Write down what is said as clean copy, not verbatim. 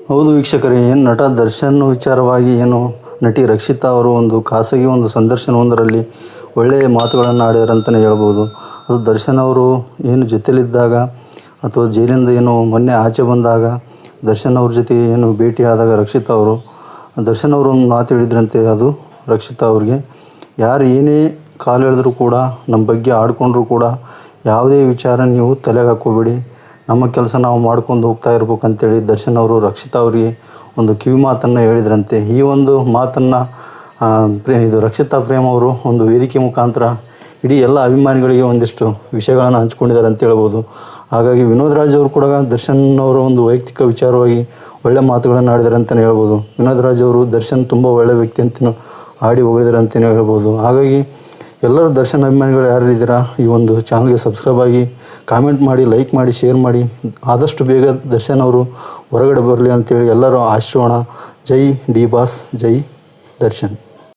ಹೌದು ವೀಕ್ಷಕರೇ, ಏನು ನಟ ದರ್ಶನ್ ವಿಚಾರವಾಗಿ ಏನು ನಟಿ ರಕ್ಷಿತಾ ಅವರು ಒಂದು ಖಾಸಗಿ ಒಂದು ಸಂದರ್ಶನವೊಂದರಲ್ಲಿ ಒಳ್ಳೆಯ ಮಾತುಗಳನ್ನು ಆಡಿದ್ದಾರೆ ಅಂತಲೇ ಹೇಳ್ಬೋದು. ಅದು ದರ್ಶನ್ ಅವರು ಏನು ಜೊತೆಯಲ್ಲಿದ್ದಾಗ ಅಥವಾ ಜೈಲಿಂದ ಏನು ಮೊನ್ನೆ ಆಚೆ ಬಂದಾಗ ದರ್ಶನ್ ಅವ್ರ ಜೊತೆ ಏನು ಭೇಟಿಯಾದಾಗ ರಕ್ಷಿತಾ ಅವರು ದರ್ಶನ್ ಅವರು ಒಂದು ಮಾತು ಹೇಳಿದ್ರಂತೆ. ಅದು ರಕ್ಷಿತಾ ಅವ್ರಿಗೆ, ಯಾರು ಏನೇ ಕಾಲು ಎಳೆದ್ರೂ ಕೂಡ ನಮ್ಮ ಬಗ್ಗೆ ಆಡ್ಕೊಂಡ್ರೂ ಕೂಡ ಯಾವುದೇ ವಿಚಾರ ನೀವು ತಲೆಗೆ ಹಾಕ್ಕೋಬೇಡಿ, ನಮ್ಮ ಕೆಲಸ ನಾವು ಮಾಡ್ಕೊಂಡು ಹೋಗ್ತಾ ಇರ್ಬೇಕಂತೇಳಿ ದರ್ಶನ್ ಅವರು ರಕ್ಷಿತಾ ಅವರಿಗೆ ಒಂದು ಕಿವಿ ಮಾತನ್ನು ಹೇಳಿದ್ರಂತೆ. ಈ ಒಂದು ಮಾತನ್ನು ಇದು ರಕ್ಷಿತಾ ಪ್ರೇಮ್ ಅವರು ಒಂದು ವೇದಿಕೆ ಮುಖಾಂತರ ಇಡೀ ಎಲ್ಲ ಅಭಿಮಾನಿಗಳಿಗೆ ಒಂದಿಷ್ಟು ವಿಷಯಗಳನ್ನು ಹಂಚ್ಕೊಂಡಿದ್ದಾರೆ ಅಂತ ಹೇಳ್ಬೋದು. ಹಾಗಾಗಿ ವಿನೋದ್ ರಾಜ್ ಅವರು ಕೂಡ ದರ್ಶನ್ ಅವರ ಒಂದು ವೈಯಕ್ತಿಕ ವಿಚಾರವಾಗಿ ಒಳ್ಳೆ ಮಾತುಗಳನ್ನು ಆಡಿದ್ದಾರೆ ಅಂತಲೇ ಹೇಳ್ಬೋದು. ವಿನೋದ್ ರಾಜ್ ಅವರು ದರ್ಶನ್ ತುಂಬ ಒಳ್ಳೆಯ ವ್ಯಕ್ತಿ ಅಂತಲೂ ಆಡಿ ಹೋಗಿದ್ದಾರೆ ಅಂತಲೇ ಹೇಳ್ಬೋದು. ಹಾಗಾಗಿ ಎಲ್ಲರೂ ದರ್ಶನ್ ಅಭಿಮಾನಿಗಳು ಯಾರಿದ್ದೀರಾ ಈ ಒಂದು ಚಾನಲ್ಗೆ ಸಬ್ಸ್ಕ್ರೈಬ್ ಆಗಿ, ಕಾಮೆಂಟ್ ಮಾಡಿ, ಲೈಕ್ ಮಾಡಿ, ಶೇರ್ ಮಾಡಿ. ಆದಷ್ಟು ಬೇಗ ದರ್ಶನ್ ಅವರು ಹೊರಗಡೆ ಬರಲಿ ಅಂತೇಳಿ ಎಲ್ಲರೂ ಆಶಿಸೋಣ. ಜೈ ಡಿ ಬಾಸ್, ಜೈ ದರ್ಶನ್.